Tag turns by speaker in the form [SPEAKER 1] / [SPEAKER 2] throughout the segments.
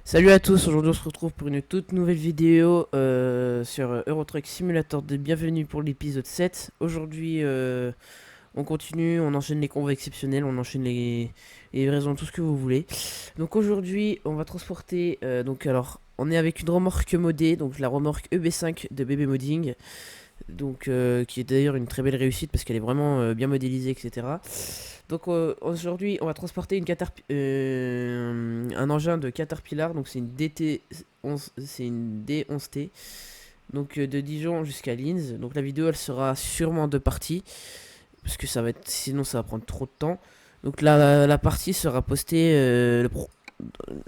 [SPEAKER 1] Salut à tous, aujourd'hui on se retrouve pour une toute nouvelle vidéo sur Euro Truck Simulator de bienvenue pour l'épisode 7. Aujourd'hui on continue, on enchaîne les convois exceptionnels, on enchaîne les livraisons, tout ce que vous voulez. Donc aujourd'hui on va transporter, donc alors on est avec une remorque modée, donc la remorque EB5 de BB Modding. Donc qui est d'ailleurs une très belle réussite parce qu'elle est vraiment bien modélisée, etc. Donc aujourd'hui on va transporter un engin de Caterpillar, donc c'est une DT11, c'est une D11T, donc de Dijon jusqu'à Linz. Donc la vidéo elle sera sûrement en deux parties parce que ça va être, sinon ça va prendre trop de temps. Donc la partie sera postée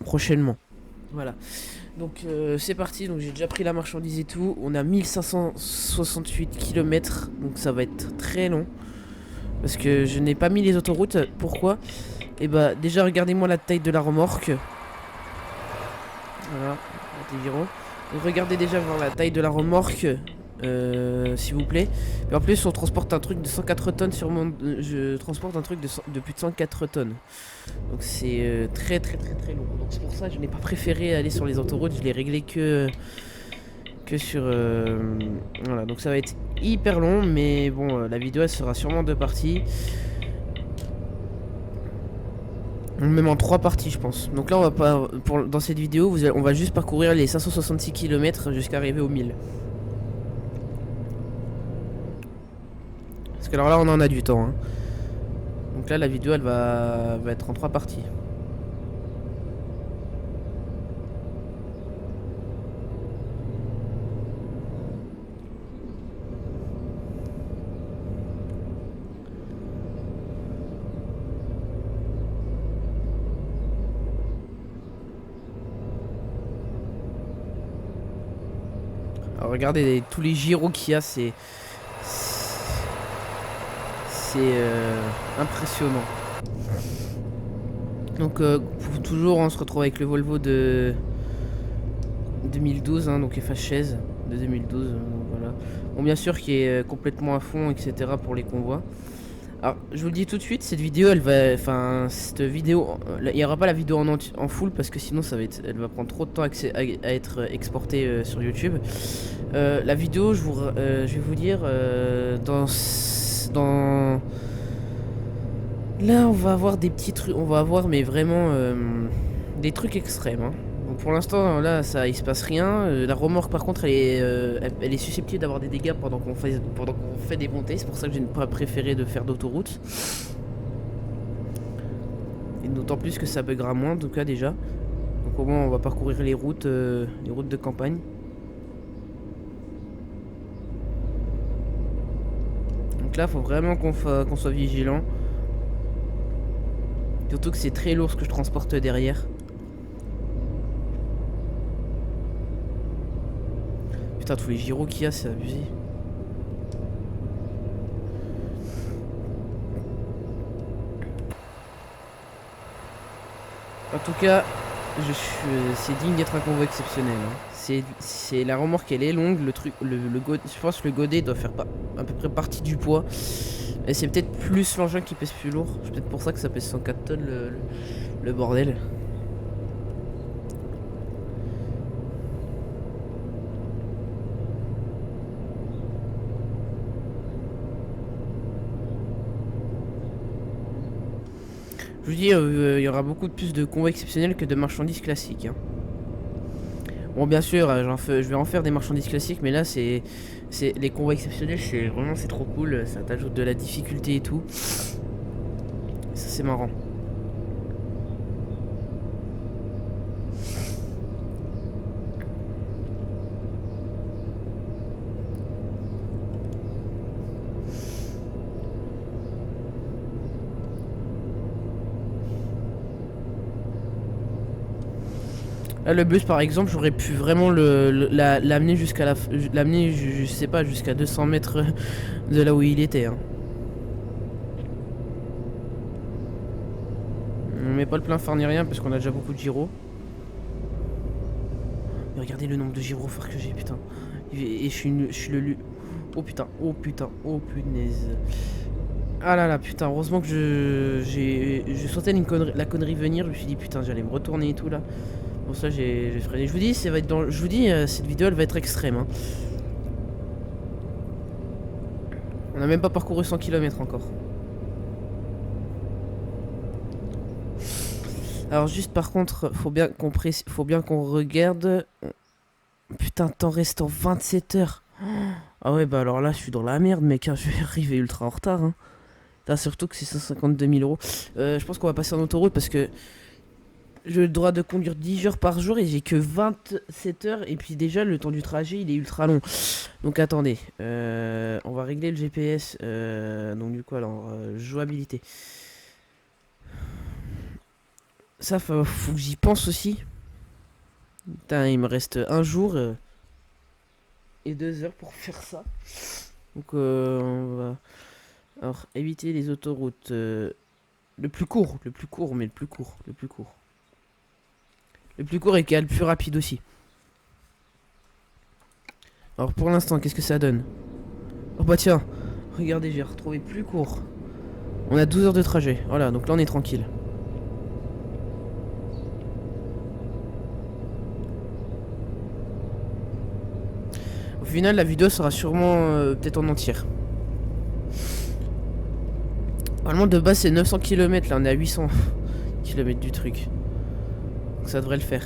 [SPEAKER 1] prochainement. Voilà. Donc c'est parti, donc j'ai déjà pris la marchandise et tout. On a 1568 km, donc ça va être très long. Parce que je n'ai pas mis les autoroutes. Pourquoi? Et bah déjà regardez-moi la taille de la remorque. Voilà, donc, regardez déjà voir la taille de la remorque, s'il vous plaît. Et en plus on transporte un truc de 104 tonnes sur mon... je transporte un truc de plus de 104 tonnes. Donc c'est très très très très long. Donc c'est pour ça que je n'ai pas préféré aller sur les autoroutes. Je l'ai réglé que sur... voilà, donc ça va être hyper long. Mais bon, la vidéo elle sera sûrement en deux parties. Même en trois parties je pense. Donc là on va pas... dans cette vidéo on va juste parcourir les 566 km jusqu'à arriver au 1000. Parce que alors là on en a du temps hein. Donc là la vidéo elle va être en trois parties. Alors regardez tous les gyros qu'il y a, c'est impressionnant. Donc pour toujours on se retrouve avec le Volvo de 2012 hein, donc FH16 de 2012 donc voilà. Bon bien sûr qui est complètement à fond etc pour les convois. Alors je vous le dis tout de suite, cette vidéo elle va, enfin cette vidéo, il n'y aura pas la vidéo en full parce que sinon ça va être, elle va prendre trop de temps à être exportée sur YouTube. La vidéo je vais vous dire dans là on va avoir des petits trucs, on va avoir mais vraiment des trucs extrêmes hein. Donc pour l'instant là ça il se passe rien. La remorque par contre elle est susceptible d'avoir des dégâts pendant qu'on fait des montées. C'est pour ça que j'ai pas préféré de faire d'autoroute. Et d'autant plus que ça buggera moins en tout cas déjà. Donc au moins on va parcourir les routes de campagne. Donc là faut vraiment qu'on soit vigilant. Surtout que c'est très lourd ce que je transporte derrière. Putain tous les gyros qu'il y a c'est abusé. En tout cas, c'est digne d'être un convoi exceptionnel. Hein. C'est la remorque, elle est longue. Le truc, je pense que le godet doit faire à peu près partie du poids. Et c'est peut-être plus l'engin qui pèse plus lourd. C'est peut-être pour ça que ça pèse 104 tonnes le bordel. Je vous dis, il y aura beaucoup plus de convois exceptionnels que de marchandises classiques. Hein. Bon, bien sûr, je vais en faire des marchandises classiques, mais là, c'est les convois exceptionnels, c'est trop cool. Ça t'ajoute de la difficulté et tout. Ça, c'est marrant. Là, le bus, par exemple, j'aurais pu vraiment l'amener jusqu'à l'amener, je sais pas, jusqu'à 200 mètres de là où il était. Hein. On met pas le plein phare ni rien parce qu'on a déjà beaucoup de gyros. Mais regardez le nombre de gyrophares que j'ai, putain. Et je suis le... Oh putain, oh putain, oh punaise. Ah là là, putain, heureusement que je sentais la connerie venir. Je me suis dit, putain, j'allais me retourner et tout là. Pour ça j'ai freiné. Je vous dis, ça va être dans, je vous dis, cette vidéo elle va être extrême. Hein. On n'a même pas parcouru 100 km encore. Alors juste par contre, faut bien qu'on regarde. Putain, temps restant 27 heures. Ah ouais, bah alors là, je suis dans la merde, mec. Hein. Je vais arriver ultra en retard. Hein. Là, surtout que c'est 152 000 euros. Je pense qu'on va passer en autoroute parce que j'ai le droit de conduire 10 heures par jour et j'ai que 27 heures. Et puis déjà, le temps du trajet, il est ultra long. Donc attendez, on va régler le GPS. Donc du coup, alors, jouabilité. Ça, faut que j'y pense aussi. Putain, il me reste un jour et 2 heures pour faire ça. Donc on va... Alors, éviter les autoroutes. Le plus court, mais le plus court. Le plus court et qui est le plus rapide aussi. Alors pour l'instant, qu'est-ce que ça donne? Oh bah tiens, regardez, j'ai retrouvé plus court. On a 12 heures de trajet. Voilà, donc là on est tranquille. Au final, la vidéo sera sûrement peut-être en entière. Normalement, de base, c'est 900 km. Là, on est à 800 km du truc. Donc ça devrait le faire.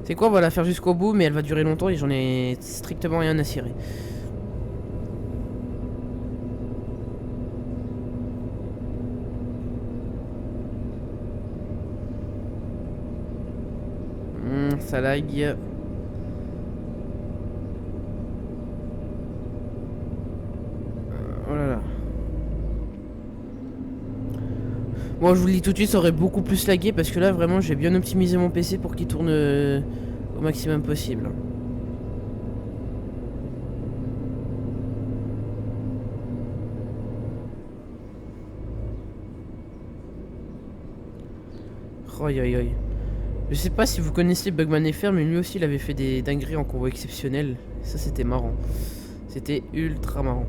[SPEAKER 1] C'est quoi, on va la faire jusqu'au bout, mais elle va durer longtemps et j'en ai strictement rien à cirer. Ça lag. Oh là là. Bon, je vous le dis tout de suite, ça aurait beaucoup plus lagué parce que là, vraiment, j'ai bien optimisé mon PC pour qu'il tourne au maximum possible. Oi, oi, oi. Je sais pas si vous connaissez Bugman FR, mais lui aussi, il avait fait des dingueries en convoi exceptionnel. Ça, c'était marrant. C'était ultra marrant.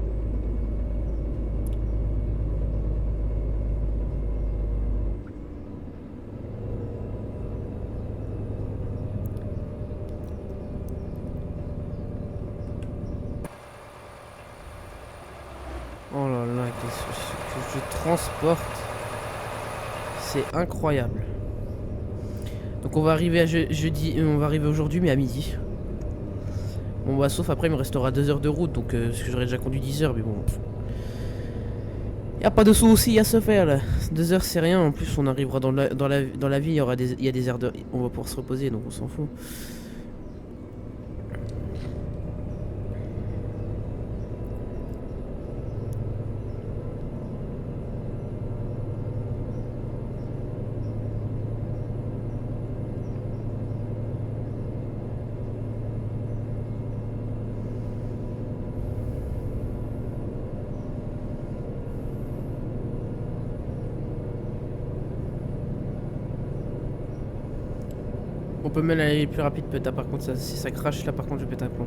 [SPEAKER 1] Oh là là, qu'est-ce que je transporte. C'est incroyable. Donc on va arriver à jeudi, on va arriver aujourd'hui, mais à midi. Bon bah sauf après il me restera 2 heures de route, donc parce que j'aurais déjà conduit 10 heures, mais bon. Y a pas de soucis à se faire là. 2 heures c'est rien, en plus on arrivera dans la vie, il y a des heures de... On va pouvoir se reposer, donc on s'en fout. On peut même aller plus rapide peut-être, par contre si ça crache là par contre je pète un plomb.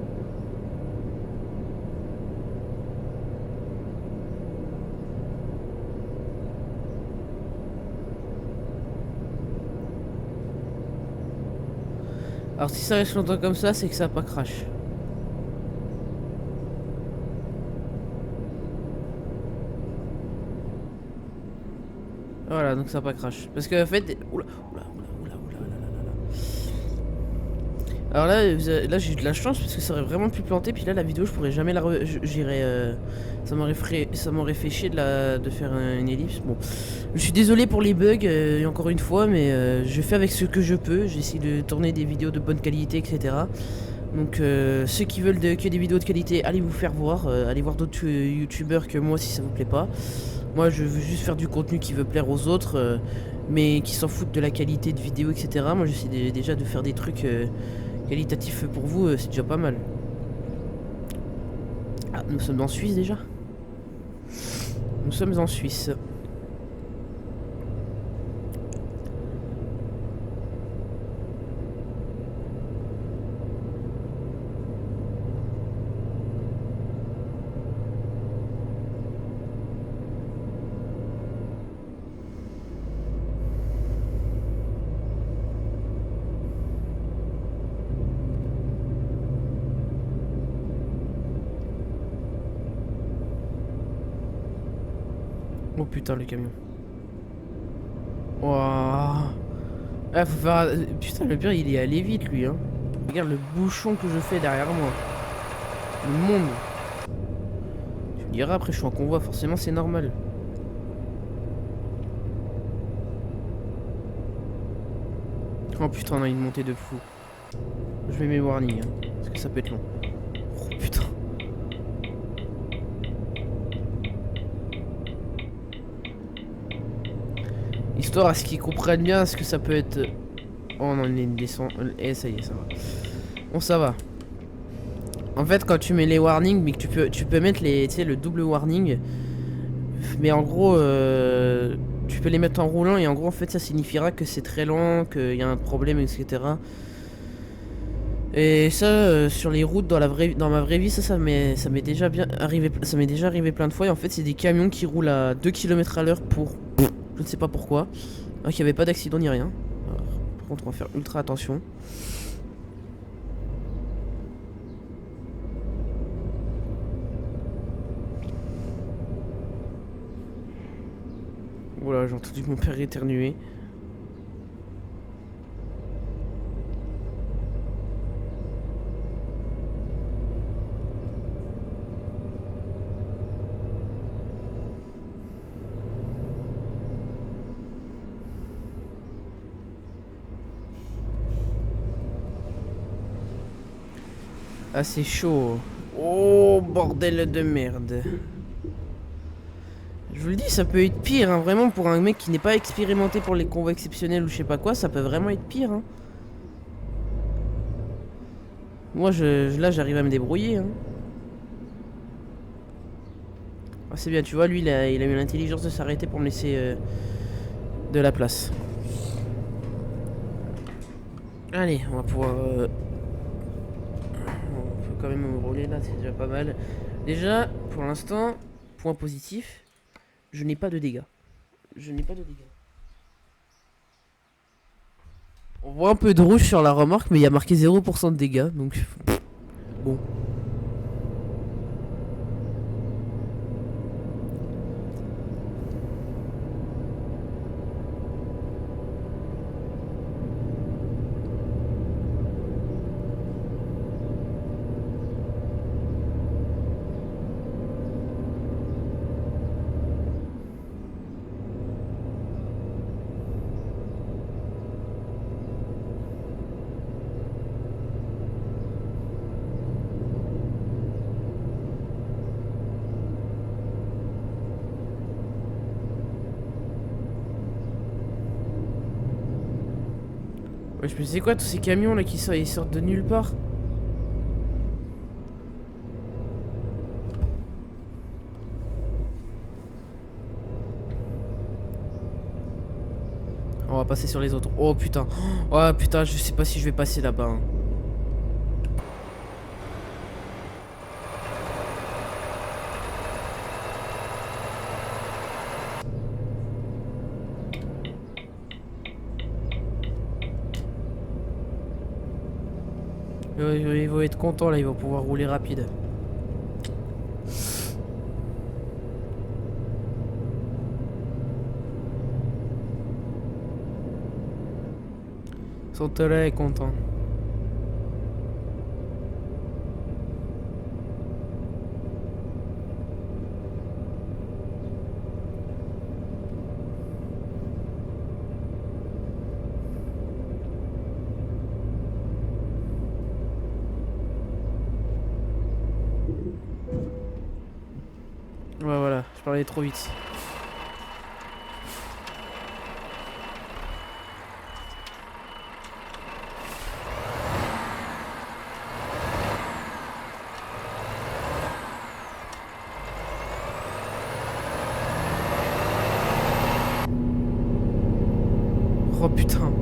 [SPEAKER 1] Alors si ça reste longtemps comme ça, c'est que ça a pas crash. Voilà, donc ça a pas crash. Parce que en fait... Oula, oula, oula, oula, oula, là. Alors là j'ai eu de la chance parce que ça aurait vraiment pu planter. Puis là la vidéo je pourrais jamais la j'irais... ça m'aurait fait chier de faire une ellipse. Bon, je suis désolé pour les bugs encore une fois, mais je fais avec ce que je peux. J'essaie de tourner des vidéos de bonne qualité, etc. Donc ceux qui veulent que des vidéos de qualité, allez vous faire voir. Allez voir d'autres youtubeurs que moi si ça vous plaît pas. Moi je veux juste faire du contenu qui veut plaire aux autres, mais qui s'en foutent de la qualité de vidéo, etc. Moi j'essaie déjà de faire des trucs qualitatifs pour vous, c'est déjà pas mal. Ah, nous sommes en Suisse déjà. Nous sommes en Suisse. Oh putain, le camion. Wouah. Ah, faut faire... Putain, le pire, il est allé vite, lui, hein. Regarde le bouchon que je fais derrière moi. Le monde. Tu me diras, après, je suis en convoi, forcément, c'est normal. Oh putain, on a une montée de fou. Je mets mes warnings, hein, parce que ça peut être long. Oh putain. Histoire à ce qu'ils comprennent bien ce que ça peut être... Oh non, il y a une descente. Eh, ça y est, ça va. Bon, ça va. En fait, quand tu mets les warnings, mais que tu peux mettre les, tu sais, le double warning. Mais en gros, tu peux les mettre en roulant et en gros, en fait, ça signifiera que c'est très lent, qu'il y a un problème, etc. Et ça, sur les routes, dans ma vraie vie, ça m'est déjà bien arrivé, ça m'est déjà arrivé plein de fois. Et en fait, c'est des camions qui roulent à 2 km à l'heure pour, je ne sais pas pourquoi. Alors qu'il n'y avait pas d'accident ni rien. Alors, par contre, on va faire ultra attention. Voilà, j'ai entendu mon père éternuer. Ah, c'est chaud. Oh, bordel de merde. Je vous le dis, ça peut être pire, hein, vraiment, pour un mec qui n'est pas expérimenté pour les convois exceptionnels ou je sais pas quoi, ça peut vraiment être pire, hein. Moi, là, j'arrive à me débrouiller, hein. Ah, c'est bien, tu vois, lui, il a eu l'intelligence de s'arrêter pour me laisser de la place. Allez, on va pouvoir... on peut quand même rouler là, c'est déjà pas mal. Déjà, pour l'instant, point positif, je n'ai pas de dégâts. Je n'ai pas de dégâts. On voit un peu de rouge sur la remorque, mais il y a marqué 0% de dégâts, donc... Bon. Ouais, je me disais quoi, tous ces camions là qui sortent, ils sortent de nulle part. On va passer sur les autres. Oh putain. Oh putain, je sais pas si je vais passer là-bas, hein. Ils vont être contents là, ils vont pouvoir rouler rapide. Ils sont là et contents. Ouais, voilà, je parlais trop vite. Oh putain.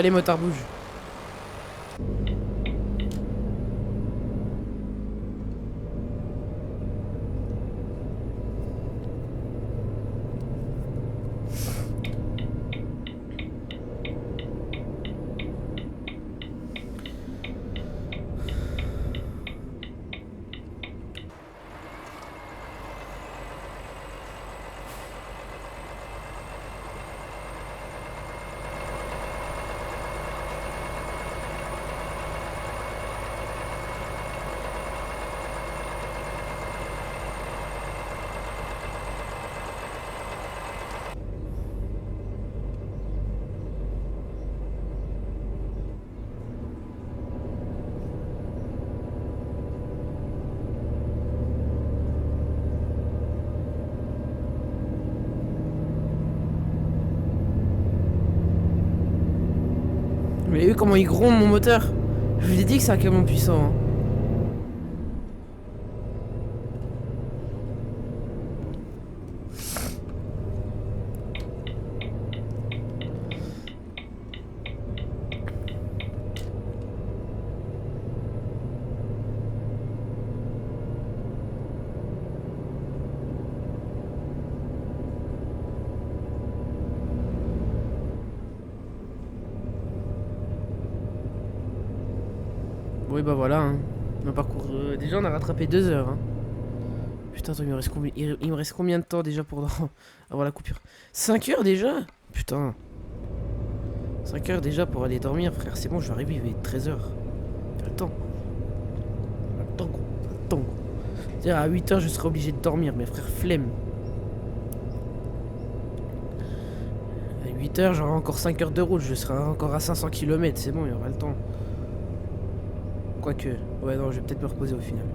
[SPEAKER 1] Allez, motard, bouge. Vous avez vu comment il gronde mon moteur? Je vous ai dit que c'est un camion puissant. Hein. Oui bah voilà, hein. Un parcours... déjà on a rattrapé 2 heures. Hein. Putain, attends, il me reste combien de temps déjà pour avoir la coupure? 5 heures déjà? Putain. 5 heures déjà pour aller dormir, frère. C'est bon, je vais arriver, il va être 13 heures. T'as le temps. T'as le temps, gros. T'as le temps, gros. C'est-à-dire à 8 heures, je serai obligé de dormir, mes frères, flemme. À 8 heures, j'aurai encore 5 heures de route. Je serai encore à 500 km. C'est bon, il y aura le temps. Quoique. Ouais, non, je vais peut-être me reposer au final.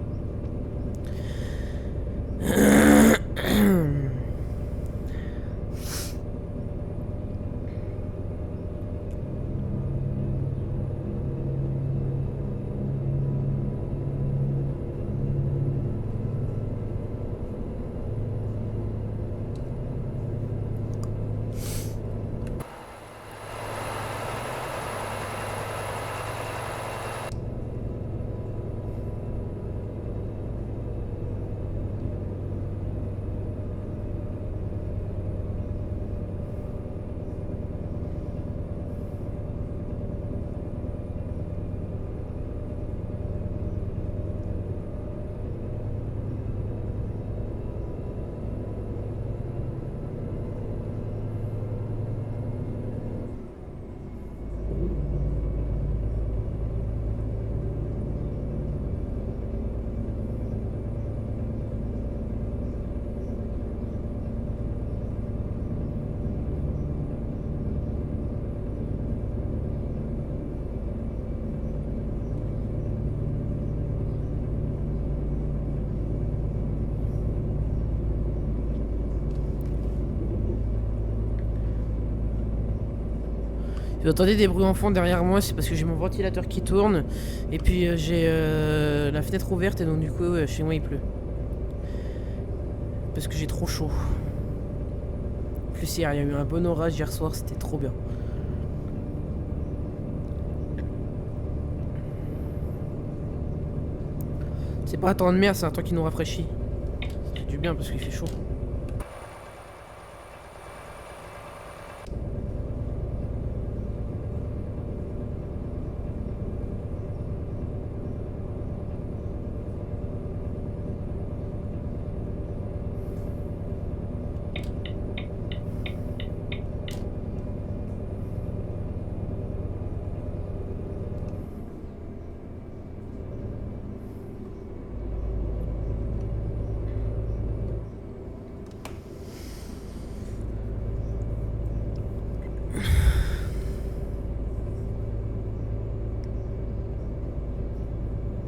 [SPEAKER 1] Si vous entendez des bruits en fond derrière moi, c'est parce que j'ai mon ventilateur qui tourne. Et puis j'ai la fenêtre ouverte et donc du coup chez moi il pleut. Parce que j'ai trop chaud. En plus hier il y a eu un bon orage hier soir, c'était trop bien. C'est pas un temps de merde, c'est un temps qui nous rafraîchit. Ça fait du bien parce qu'il fait chaud.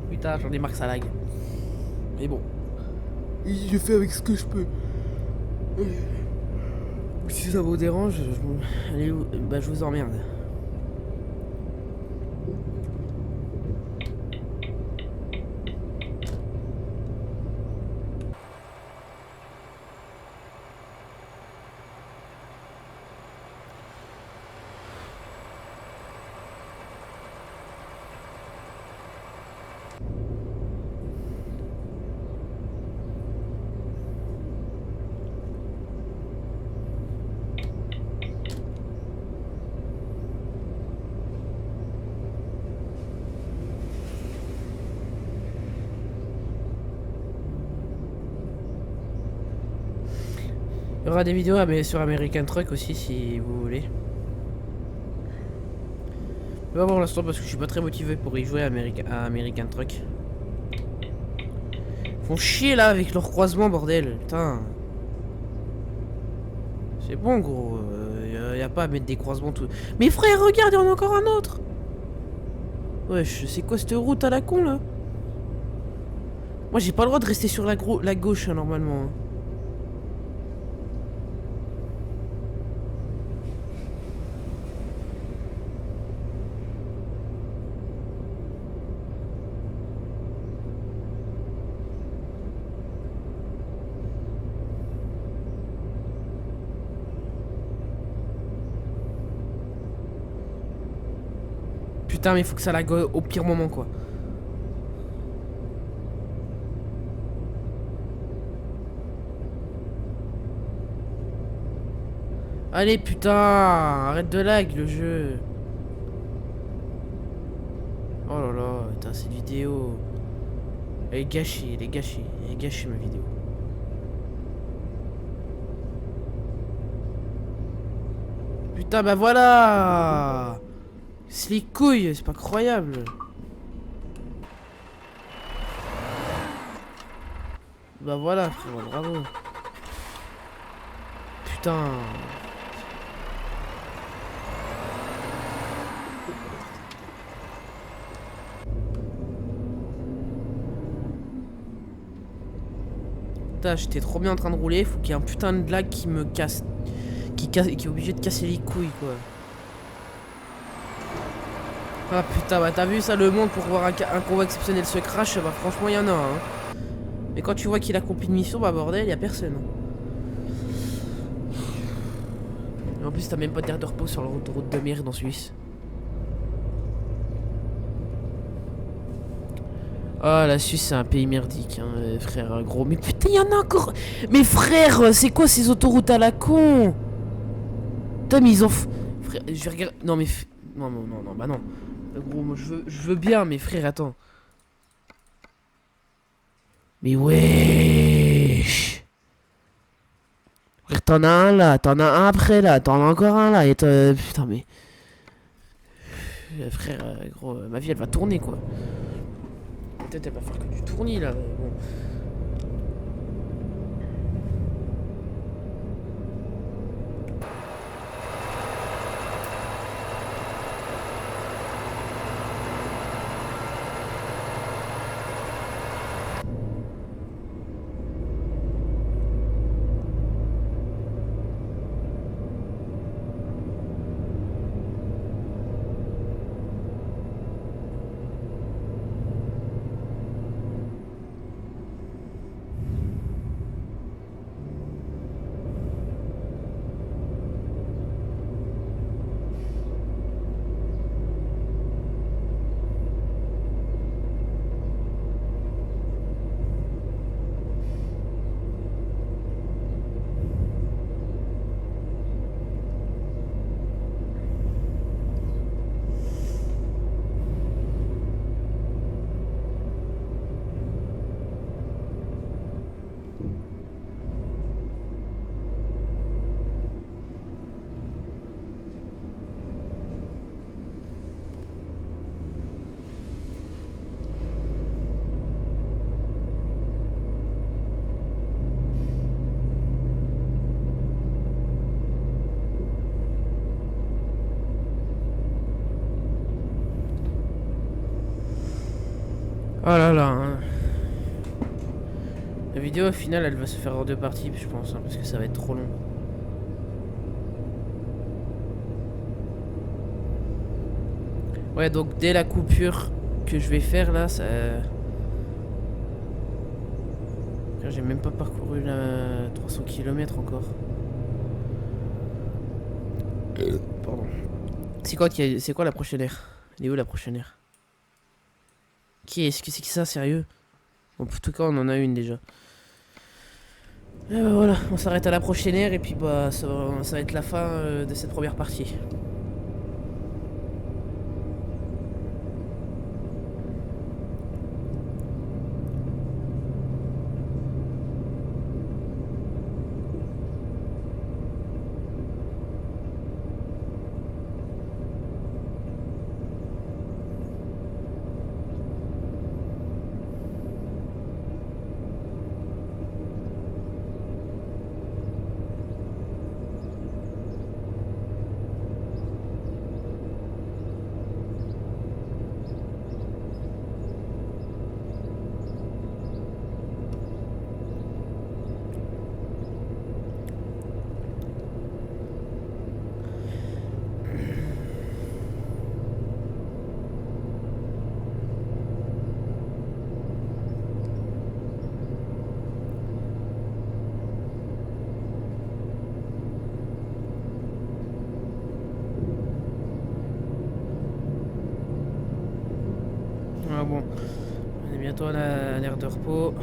[SPEAKER 1] Putain, j'en ai marre que ça lag. Mais bon. Je fais avec ce que je peux. Si ça vous dérange, allez, bah, je vous emmerde. Il y aura des vidéos sur American Truck aussi si vous voulez. Je vais pas pour l'instant parce que je suis pas très motivé pour y jouer à American Truck. Ils font chier là avec leur croisement, bordel. Putain. C'est bon, gros. Y a pas à mettre des croisements tout. Mais frère, regarde, il y en a encore un autre. Wesh, c'est quoi cette route à la con là? Moi j'ai pas le droit de rester sur la gauche hein, normalement. Hein. Putain mais faut que ça lag au pire moment quoi. Allez putain, arrête de lag le jeu. Oh là là, putain cette vidéo. Elle est gâchée, elle est gâchée, elle est gâchée ma vidéo. Putain bah voilà. C'est les couilles, c'est pas croyable. Bah voilà frérot, bravo. Putain. Putain, j'étais trop bien en train de rouler, faut qu'il y ait un putain de lag qui me casse. Qui est obligé de casser les couilles quoi. Ah putain, bah t'as vu ça, le monde pour voir un convoi exceptionnel se crash, bah franchement il y en a hein. Mais quand tu vois qu'il accomplit une mission, bah bordel, y a personne. Et en plus t'as même pas d'air de repos sur l'autoroute de merde en Suisse. Ah la Suisse c'est un pays merdique hein, frère gros. Mais putain y en a encore. Mais frère, c'est quoi ces autoroutes à la con? Putain mais ils ont... Frère, je vais regarder... Non mais... Non, non, non, non, bah non. Gros, moi je veux bien, mais frère, attends. Mais wesh. Frère, t'en as un là, t'en as un après là, t'en as encore un là, et putain, mais. Frère, gros, ma vie elle va tourner quoi. Peut-être elle va faire que du tournis là, bon. Oh là là. Hein. La vidéo au final elle va se faire en deux parties je pense hein, parce que ça va être trop long. Ouais donc dès la coupure que je vais faire là ça... J'ai même pas parcouru la 300 km encore. Pardon. C'est quoi la prochaine aire? Elle est où la prochaine aire? Qui est-ce que c'est qui ça, sérieux? Bon, en tout cas, on en a une déjà. Et bah voilà, on s'arrête à la prochaine ère et puis bah ça va être la fin de cette première partie. Prends-toi l'air de repos.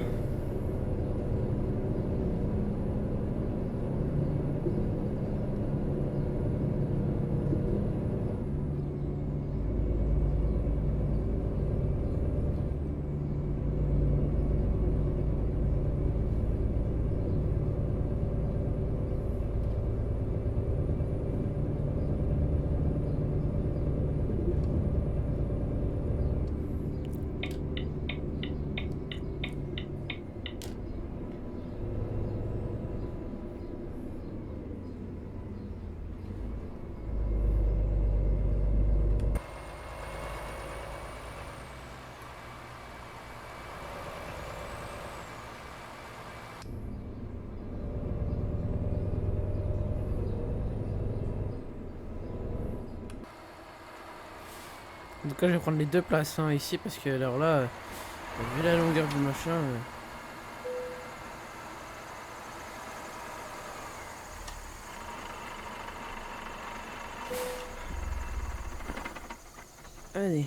[SPEAKER 1] En tout cas, je vais prendre les deux places hein, ici parce que alors là, vu la longueur du machin. Allez.